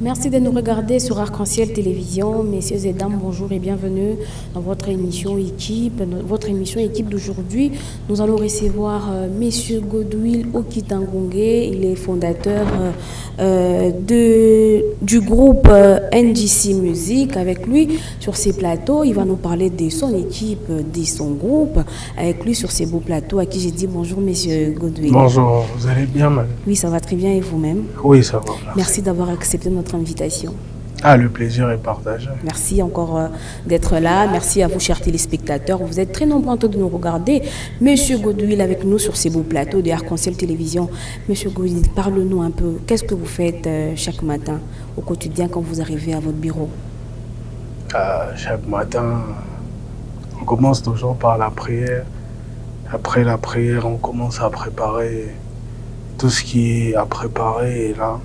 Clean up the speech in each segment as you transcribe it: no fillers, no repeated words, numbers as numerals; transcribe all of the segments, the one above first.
Merci de nous regarder sur Arc-en-Ciel Télévision. Messieurs et dames, bonjour et bienvenue dans votre émission Équipe. Votre émission Équipe d'aujourd'hui, nous allons recevoir Monsieur Godwill Okitangongé. Il est fondateur du groupe NGC Music. Avec lui, sur ces plateaux, il va nous parler de son équipe, de son groupe. Avec lui, sur ces beaux plateaux, à qui j'ai dit bonjour, Monsieur Godwill. Bonjour, vous allez bien, madame? Oui, ça va très bien et vous-même? Oui, ça va. Merci d'avoir accepté notre invitation. Ah, le plaisir est partagé. Merci encore d'être là. Merci à vous, chers téléspectateurs. Vous êtes très nombreux en train de nous regarder. Monsieur Godwill avec nous sur ces beaux plateaux de Arc-en-Ciel Télévision. Monsieur Godwill, parle-nous un peu. Qu'est-ce que vous faites chaque matin, au quotidien, quand vous arrivez à votre bureau? Chaque matin, on commence toujours par la prière. Après la prière, on commence à préparer tout ce qui est à préparer. Et là,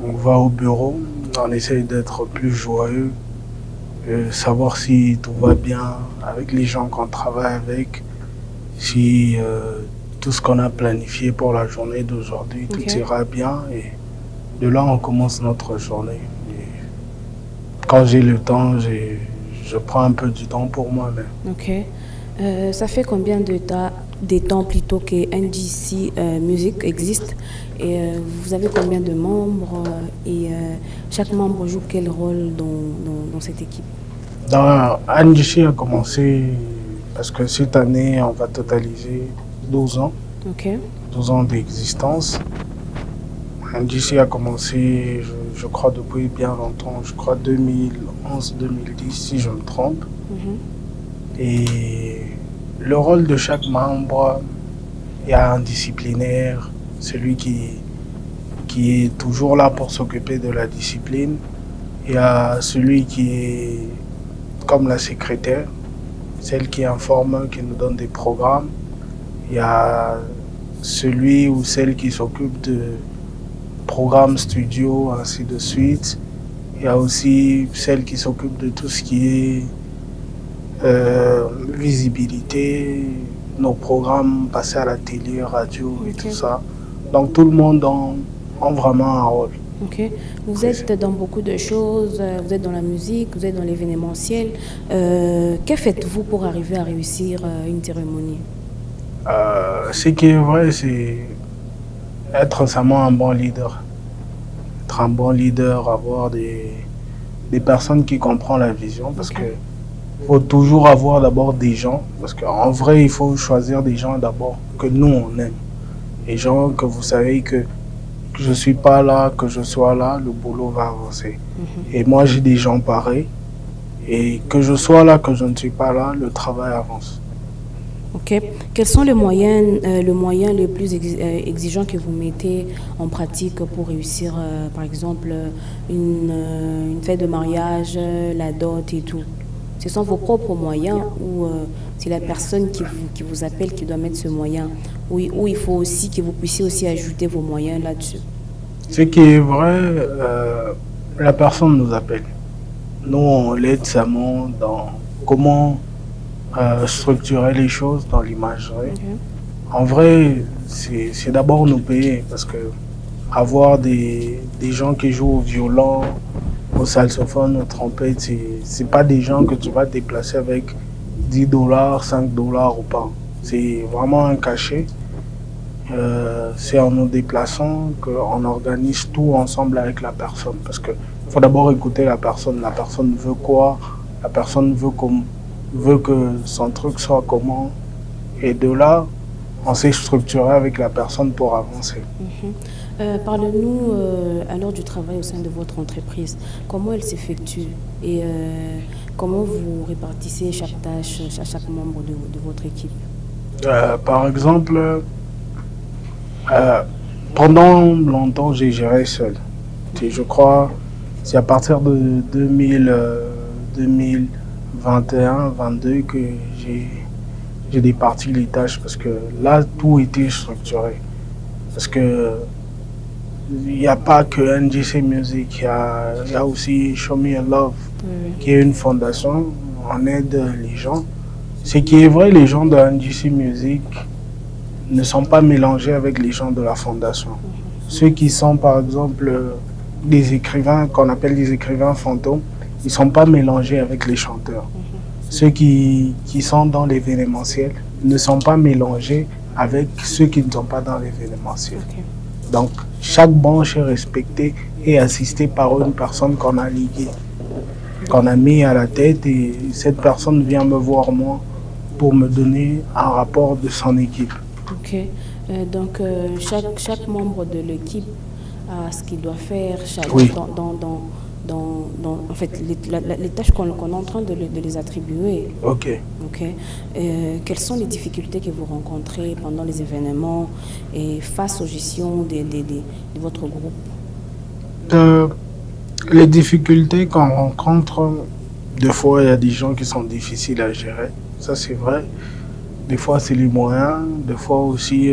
on va au bureau, on essaye d'être plus joyeux, savoir si tout va bien avec les gens qu'on travaille avec, si tout ce qu'on a planifié pour la journée d'aujourd'hui, tout ira bien. Et de là, on commence notre journée. Et quand j'ai le temps, je prends un peu du temps pour moi-même. Ok. Ça fait combien de temps plutôt que NGC Music existe? Et vous avez combien de membres? Et chaque membre joue quel rôle dans cette équipe? NGC a commencé parce que cette année, on va totaliser 12 ans. Ok. 12 ans d'existence. NGC a commencé, je crois, depuis bien longtemps. Je crois 2011-2010, si je me trompe. Et le rôle de chaque membre, il y a un disciplinaire, celui qui est toujours là pour s'occuper de la discipline. Il y a celui qui est comme la secrétaire, celle qui informe, qui nous donne des programmes. Il y a celui ou celle qui s'occupe de programmes studio, ainsi de suite. Il y a aussi celle qui s'occupe de tout ce qui est visibilité, nos programmes passés à la télé, radio et tout ça. Donc tout le monde a vraiment un rôle. Ok. Vous êtes dans beaucoup de choses, vous êtes dans la musique, vous êtes dans l'événementiel. Que faites-vous pour arriver à réussir une cérémonie? Ce qui est vrai, c'est être seulement un bon leader. Être un bon leader, avoir des personnes qui comprennent la vision, parce que faut toujours avoir d'abord des gens, parce qu'en vrai, il faut choisir des gens d'abord que nous, on aime. Des gens que vous savez que je ne suis pas là, que je sois là, le boulot va avancer. Et moi, j'ai des gens pareils. Et que je sois là, que je ne suis pas là, le travail avance. Ok. Quels sont les moyens les plus exigeants que vous mettez en pratique pour réussir, par exemple, une fête de mariage, la dot et tout? Ce sont vos propres moyens ou c'est la personne qui vous appelle qui doit mettre ce moyen? Ou il faut aussi que vous puissiez aussi ajouter vos moyens là-dessus? Ce qui est vrai, la personne nous appelle. Nous, on l'aide seulement dans comment structurer les choses dans l'imagerie. En vrai, c'est d'abord nous payer parce que avoir des gens qui jouent au violon, au saxophone, aux trompettes, c'est pas des gens que tu vas te déplacer avec 10 $, 5 $ ou pas. C'est vraiment un cachet. C'est en nous déplaçant qu'on organise tout ensemble avec la personne. Parce qu'il faut d'abord écouter la personne. La personne veut quoi? La personne veut que son truc soit comment? Et de là, on s'est structuré avec la personne pour avancer. Parlez-nous alors du travail au sein de votre entreprise. Comment elle s'effectue et comment vous répartissez chaque tâche à chaque membre de votre équipe? Par exemple, pendant longtemps, j'ai géré seul. Je crois c'est à partir de 2021-2022 que j'ai départi les tâches parce que là, tout était structuré. Parce que il n'y a pas que NGC Music, il y a aussi Show Me Your Love, qui est une fondation, on aide les gens. Ce qui est vrai, les gens de NGC Music ne sont pas mélangés avec les gens de la fondation. Ceux qui sont par exemple des écrivains, qu'on appelle des écrivains fantômes, ils ne sont pas mélangés avec les chanteurs. Ceux qui sont dans l'événementiel ne sont pas mélangés avec ceux qui ne sont pas dans l'événementiel. Donc, chaque branche est respectée et assistée par une personne qu'on a liguée, qu'on a mis à la tête, et cette personne vient me voir moi pour me donner un rapport de son équipe. Ok. Donc, chaque membre de l'équipe a ce qu'il doit faire Oui. en fait, les tâches qu'on est en train de les attribuer. Ok. Ok. Quelles sont les difficultés que vous rencontrez pendant les événements et face aux gestions de votre groupe? Les difficultés qu'on rencontre, des fois, il y a des gens qui sont difficiles à gérer. Ça, c'est vrai. Des fois, c'est les moyens. Des fois aussi,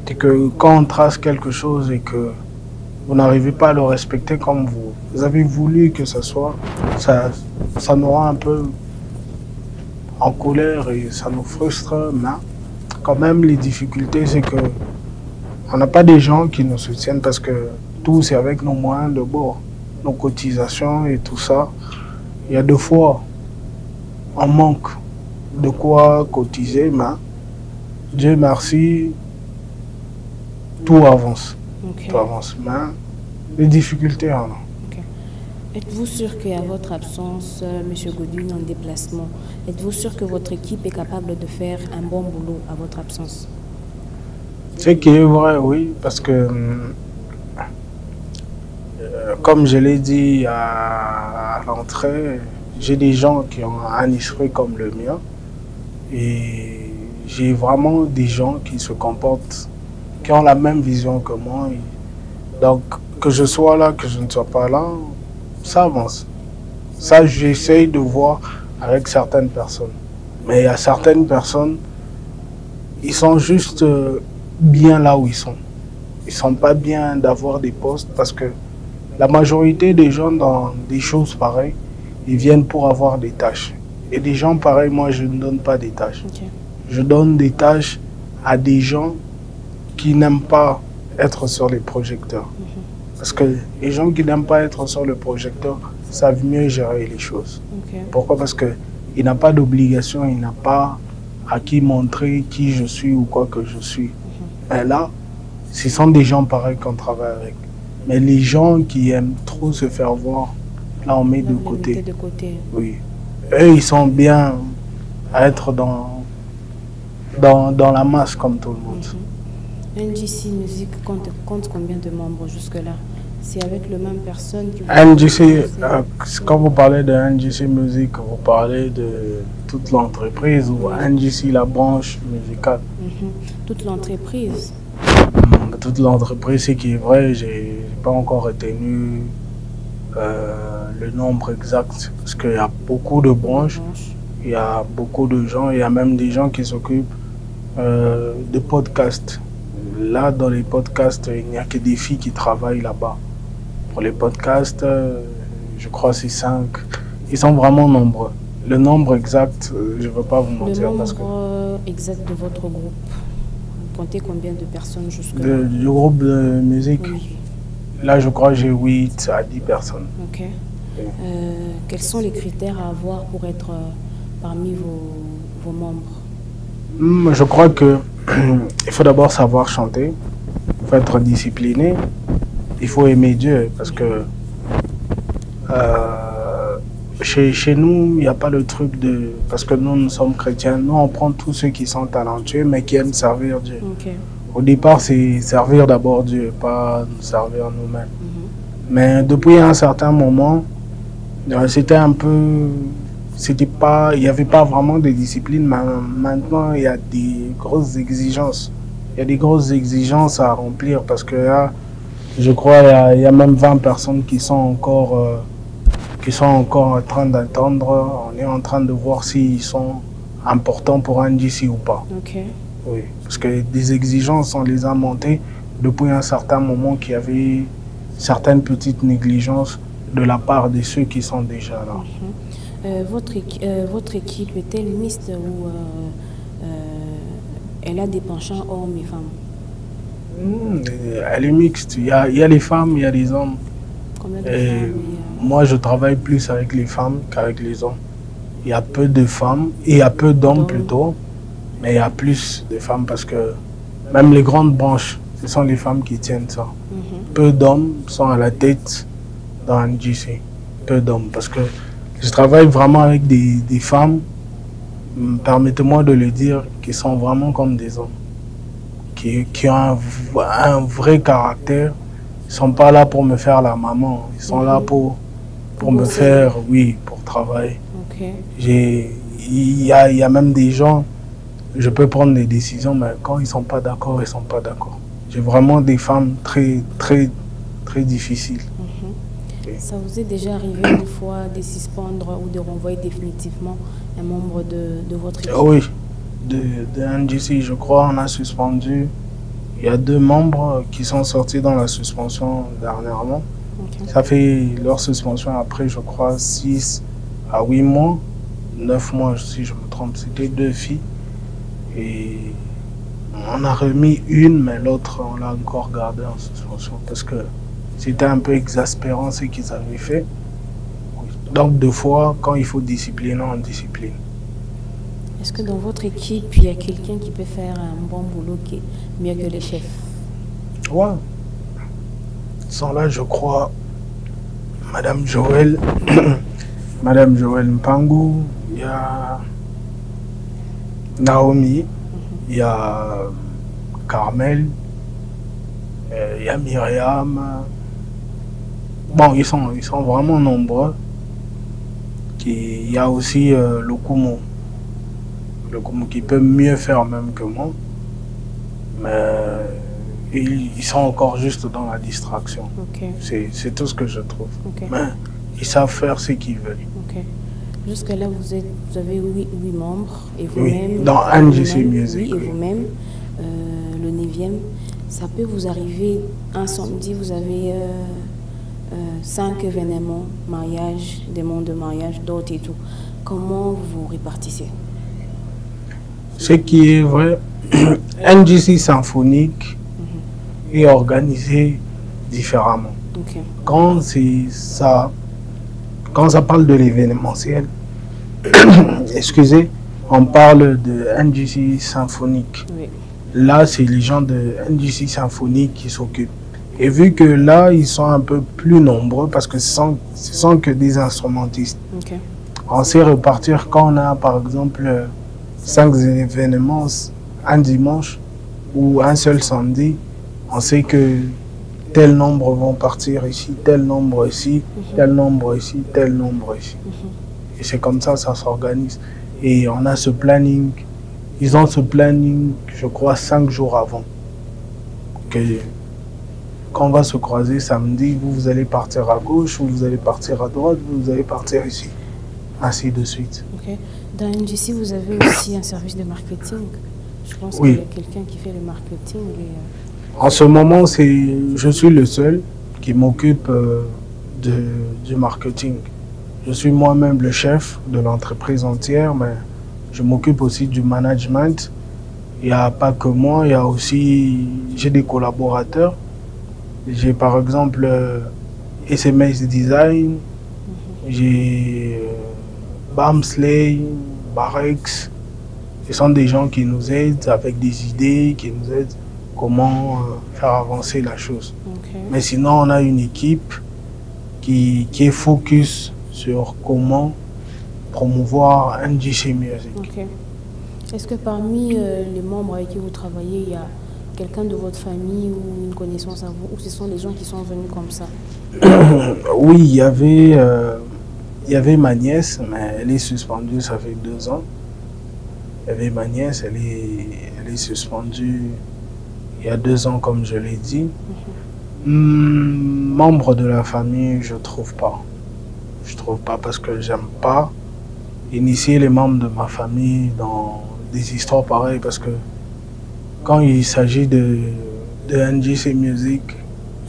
c'est que quand on trace quelque chose et que vous n'arrivez pas à le respecter comme vous avez voulu que ce soit, ça nous rend un peu en colère et ça nous frustre. Mais quand même, les difficultés, c'est que on n'a pas des gens qui nous soutiennent parce que tout, c'est avec nos moyens de bord, nos cotisations et tout ça. Il y a deux fois, on manque de quoi cotiser, mais Dieu merci, tout avance. Okay. Tout avance. Mais les difficultés en ont. Okay. Êtes-vous sûr qu'à votre absence, M. Godwin en déplacement, êtes-vous sûr que votre équipe est capable de faire un bon boulot à votre absence? C'est qui est vrai, oui, parce que comme je l'ai dit à l'entrée, j'ai des gens qui ont un esprit comme le mien et j'ai vraiment des gens qui se comportent, qui ont la même vision que moi. Donc, que je sois là, que je ne sois pas là, ça avance. Ça, j'essaye de voir avec certaines personnes. Mais il y a certaines personnes, ils sont juste bien là où ils sont. Ils ne sont pas bien d'avoir des postes parce que la majorité des gens dans des choses pareilles, ils viennent pour avoir des tâches. Et des gens pareils, moi, je ne donne pas des tâches. Okay. Je donne des tâches à des gens qui n'aiment pas être sur les projecteurs. Parce que les gens qui n'aiment pas être sur le projecteur savent mieux gérer les choses. Okay. Pourquoi? Parce qu'il n'a pas d'obligation, il n'a pas à qui montrer qui je suis ou quoi que je suis. Mais là, ce sont des gens pareils qu'on travaille avec. Mais les gens qui aiment trop se faire voir, là on met de côté. Oui. Eux, ils sont bien à être dans la masse comme tout le monde. NGC Music compte combien de membres jusque-là? C'est avec le même personne qui NGC, quand vous parlez de NGC Music, vous parlez de toute l'entreprise ou NGC, la branche musicale? Toute l'entreprise. Toute l'entreprise, c'est qui est vrai, j'ai pas encore retenu le nombre exact parce qu'il y a beaucoup de branches, il y a beaucoup de gens, il y a même des gens qui s'occupent de podcasts. Là, dans les podcasts, il n'y a que des filles qui travaillent là-bas. Pour les podcasts, je crois que c'est 5. Ils sont vraiment nombreux. Le nombre exact, je ne veux pas vous mentir. Le nombre exact de votre groupe, vous comptez combien de personnes jusque-là? Du groupe de musique, oui. Là, je crois que j'ai 8 à 10 personnes. Ok. Oui. Quels sont les critères à avoir pour être parmi vos membres? Je crois que il faut d'abord savoir chanter, il faut être discipliné, il faut aimer Dieu parce que chez nous, il n'y a pas le truc de... Parce que nous sommes chrétiens, nous on prend tous ceux qui sont talentueux mais qui aiment servir Dieu. Okay. Au départ, c'est servir d'abord Dieu, pas nous servir nous-mêmes. Mais depuis un certain moment, c'était un peu... il n'y avait pas vraiment de discipline, mais maintenant il y a des grosses exigences. Il y a des grosses exigences à remplir parce que là, je crois il y a même 20 personnes qui sont encore en train d'attendre. On est en train de voir s'ils sont importants pour NGC ou pas. Okay. Oui, parce que des exigences, on les a montées depuis un certain moment qu'il y avait certaines petites négligences de la part de ceux qui sont déjà là. Votre équipe est-elle mixte ou elle a des penchants hommes et femmes? Elle est mixte. Il y a les femmes, il y a les hommes. Combien de Et femmes moi, je travaille plus avec les femmes qu'avec les hommes. Il y a peu de femmes, et il y a peu d'hommes plutôt, mais il y a plus de femmes parce que même les grandes branches, ce sont les femmes qui tiennent ça. Peu d'hommes sont à la tête dans NGC. Peu d'hommes parce que je travaille vraiment avec des femmes, permettez-moi de le dire, qui sont vraiment comme des hommes, qui ont un vrai caractère. Ils ne sont pas là pour me faire la maman, ils sont là pour me faire, oui, pour travailler. Il y a même des gens, je peux prendre des décisions, mais quand ils ne sont pas d'accord, ils ne sont pas d'accord. J'ai vraiment des femmes très, très, très difficiles. Ça vous est déjà arrivé une fois de suspendre ou de renvoyer définitivement un membre de votre équipe? Oui, de NGC, je crois, on a suspendu. Il y a 2 membres qui sont sortis dans la suspension dernièrement. Ça fait leur suspension après, je crois, 6 à 8 mois, 9 mois si je me trompe. C'était 2 filles. Et on a remis une, mais l'autre, on l'a encore gardée en suspension parce que c'était un peu exaspérant ce qu'ils avaient fait. Donc, 2 fois, quand il faut discipliner, on discipline. Est-ce que dans votre équipe, il y a quelqu'un qui peut faire un bon boulot qui est mieux que les chefs? Ouais. Sans là, je crois, Madame Joël, Madame Joël Mpangu, il y a Naomi, il y a Carmel, il y a Myriam. Bon, ils sont vraiment nombreux. Il y a aussi Lokumo. Lokumo qui peut mieux faire même que moi. Mais ils sont encore juste dans la distraction. C'est tout ce que je trouve. Mais ils savent faire ce qu'ils veulent. Jusque-là, vous avez 8 membres. Et vous-même, oui, dans NGC Music. Oui, et vous-même, le 9e, ça peut vous arriver un samedi, vous avez 5 événements, mariage, demandes de mariage, d'autres et tout. Comment vous répartissez? Ce qui est vrai, NGC Symphonique est organisé différemment. Quand ça parle de l'événementiel, excusez, on parle de NGC Symphonique. Là, c'est les gens de NGC Symphonique qui s'occupent. Et vu que là, ils sont un peu plus nombreux parce que ce sont que des instrumentistes. On sait repartir quand on a, par exemple, 5 événements un dimanche ou un seul samedi. On sait que tel nombre vont partir ici, tel nombre ici, tel nombre ici, tel nombre ici. Et c'est comme ça s'organise. Et on a ce planning. Ils ont ce planning, je crois, 5 jours avant. Quand on va se croiser samedi, vous allez partir à gauche, ou vous allez partir à droite, vous allez partir ici. Ainsi de suite. Dans NGC, vous avez aussi un service de marketing. Je pense qu'il y a quelqu'un qui fait le marketing. En ce moment, je suis le seul qui m'occupe du marketing. Je suis moi-même le chef de l'entreprise entière, mais je m'occupe aussi du management. Il n'y a pas que moi, il y a aussi, j'ai des collaborateurs. J'ai par exemple SMS Design, j'ai Bamsley, Barex. Ce sont des gens qui nous aident avec des idées, qui nous aident comment faire avancer la chose. Mais sinon, on a une équipe qui est focus sur comment promouvoir NGC Music. Est-ce que parmi les membres avec qui vous travaillez, il y a quelqu'un de votre famille ou une connaissance à vous, ou ce sont des gens qui sont venus comme ça? Oui, il y avait ma nièce, mais elle est suspendue, ça fait 2 ans. Il y avait ma nièce, elle est suspendue il y a 2 ans, comme je l'ai dit. Membre de la famille, je trouve pas. Je trouve pas parce que j'aime pas initier les membres de ma famille dans des histoires pareilles, parce que quand il s'agit de de NJC Music,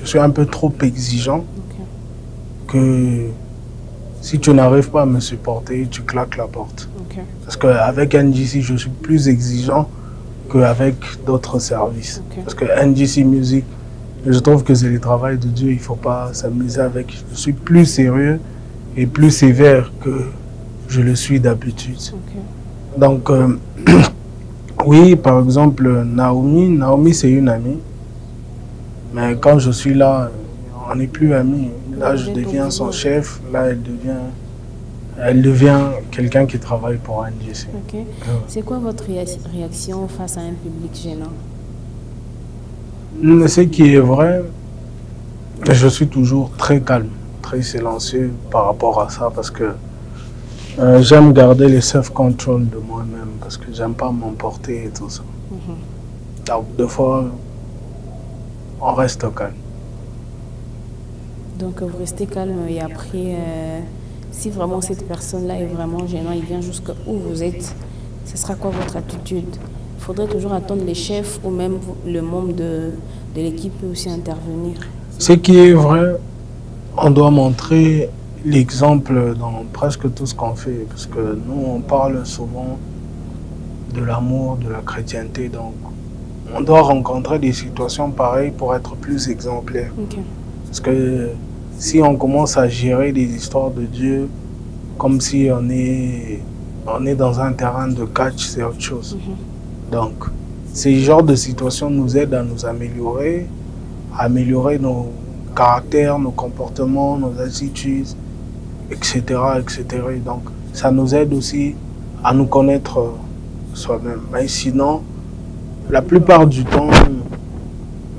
je suis un peu trop exigeant. Ok. Que si tu n'arrives pas à me supporter, tu claques la porte. Ok. Parce qu'avec NJC, je suis plus exigeant qu'avec d'autres services. Ok. Parce que NJC Music, je trouve que c'est le travail de Dieu, il ne faut pas s'amuser avec. Je suis plus sérieux et plus sévère que je le suis d'habitude. Ok. Donc, oui, par exemple, Naomi c'est une amie. Mais quand je suis là, on n'est plus amis. Là, je deviens son chef. Là, elle devient quelqu'un qui travaille pour NJC. Ok. C'est quoi votre réaction face à un public gênant? Ce qui est vrai, je suis toujours très calme, très silencieux par rapport à ça parce que j'aime garder le self-control de moi-même parce que j'aime pas m'emporter et tout ça. Donc, des fois, on reste calme. Donc vous restez calme et après, si vraiment cette personne-là est vraiment gênante, il vient jusqu'à où vous êtes, ce sera quoi votre attitude? Il faudrait toujours attendre les chefs ou même le membre de l'équipe peut aussi intervenir. Ce qui est vrai, on doit montrer l'exemple dans presque tout ce qu'on fait parce que nous, on parle souvent de l'amour, de la chrétienté, donc on doit rencontrer des situations pareilles pour être plus exemplaire. Okay. Parce que si on commence à gérer des histoires de Dieu comme si on est dans un terrain de catch, c'est autre chose. Donc, ces genres de situations nous aident à nous améliorer, à améliorer nos caractères, nos comportements, nos attitudes, etc., etc. Et donc, ça nous aide aussi à nous connaître soi-même. Mais sinon, la plupart du temps,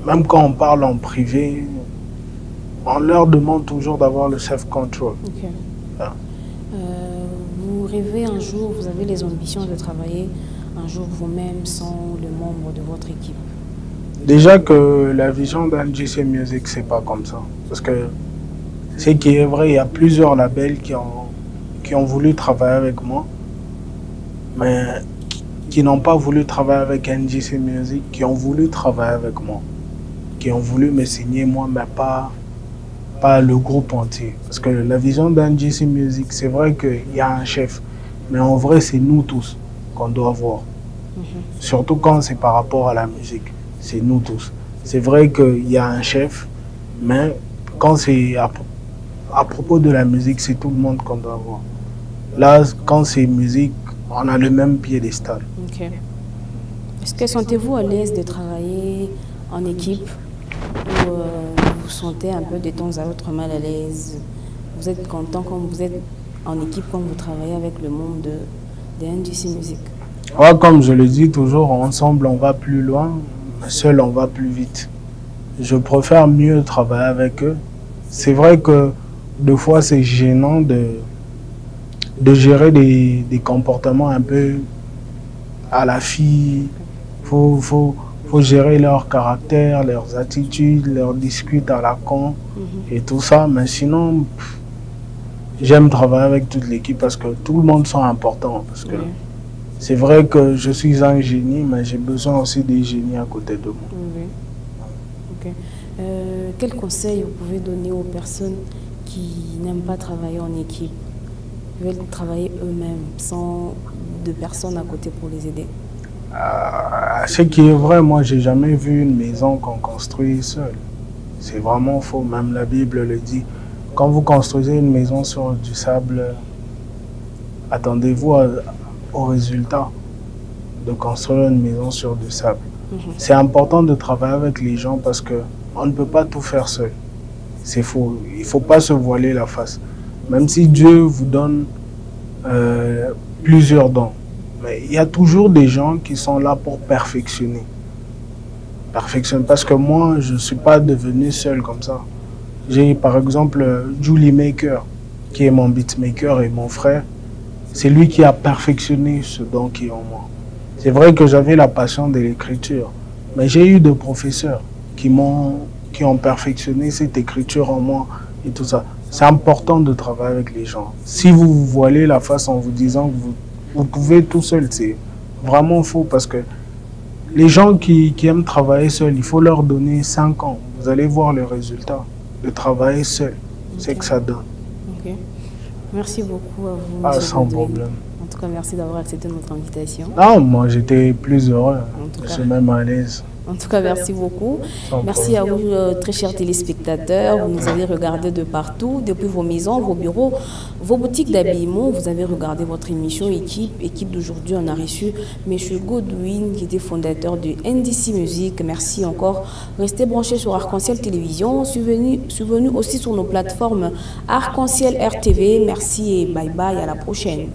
même quand on parle en privé, on leur demande toujours d'avoir le self-control. Okay. Ah. Vous rêvez un jour, vous avez les ambitions de travailler un jour vous-même sans le membre de votre équipe? Déjà que la vision d'NJC Music, c'est pas comme ça. Parce que ce qui est vrai, il y a plusieurs labels qui ont voulu travailler avec moi, mais qui n'ont pas voulu travailler avec NJC Music, qui ont voulu travailler avec moi, qui ont voulu me signer moi, mais pas le groupe entier. Parce que la vision d'NJC Music, c'est vrai qu'il y a un chef, mais en vrai, c'est nous tous qu'on doit voir. Surtout quand c'est par rapport à la musique, c'est nous tous. C'est vrai qu'il y a un chef, mais quand c'est à propos de la musique, c'est tout le monde qu'on doit voir. Là, quand c'est musique, on a le même piédestal. Ok. Est-ce que sentez-vous à l'aise de travailler en équipe ou vous vous sentez un peu de temps à autre mal à l'aise? Vous êtes content quand vous êtes en équipe, quand vous travaillez avec le monde de NJC Music? Ouais, comme je le dis toujours, ensemble on va plus loin, seul on va plus vite. Je préfère mieux travailler avec eux. C'est vrai que des fois c'est gênant de gérer des comportements un peu à la fille. Faut gérer leur caractère, leurs attitudes, leurs disputes à la con et tout ça. Mais sinon, j'aime travailler avec toute l'équipe parce que tout le monde sont importants. Parce que c'est vrai que je suis un génie, mais j'ai besoin aussi des génies à côté de moi. Oui. Okay. Quel conseil vous pouvez donner aux personnes qui n'aiment pas travailler en équipe, qui veulent travailler eux-mêmes, sans de personnes à côté pour les aider? Ce qui est vrai, moi, j'ai jamais vu une maison qu'on construit seul. C'est vraiment faux. Même la Bible le dit. Quand vous construisez une maison sur du sable, attendez-vous au résultat de construire une maison sur du sable. C'est important de travailler avec les gens parce que on ne peut pas tout faire seul. C'est faux. Il ne faut pas se voiler la face. Même si Dieu vous donne plusieurs dons, mais il y a toujours des gens qui sont là pour perfectionner. Parce que moi, je ne suis pas devenu seul comme ça. J'ai par exemple Julie Maker, qui est mon beatmaker et mon frère. C'est lui qui a perfectionné ce don qui est en moi. C'est vrai que j'avais la passion de l'écriture, mais j'ai eu des professeurs qui ont perfectionné cette écriture en moi et tout ça. C'est important de travailler avec les gens. Si vous vous voilez la face en vous disant que vous pouvez tout seul, c'est vraiment faux parce que les gens qui aiment travailler seuls, il faut leur donner 5 ans. Vous allez voir le résultat de travailler seul. C'est que ça donne. Ok. Merci beaucoup à vous, Ah, monsieur sans Godwin. problème. En tout cas, merci d'avoir accepté notre invitation. Non, moi j'étais plus heureux. En tout Je cas. suis même à l'aise. En tout cas, merci beaucoup. Sans Merci à vous, très chers téléspectateurs. Vous nous avez regardé de partout, depuis vos maisons, vos bureaux, vos boutiques d'habillement. Vous avez regardé votre émission Équipe d'aujourd'hui. On a reçu M. Godwin, qui était fondateur de NDC Music. Merci encore. Restez branchés sur Arc-en-Ciel Télévision. Suivez-nous aussi sur nos plateformes Arc-en-Ciel RTV. Merci et bye bye. À la prochaine.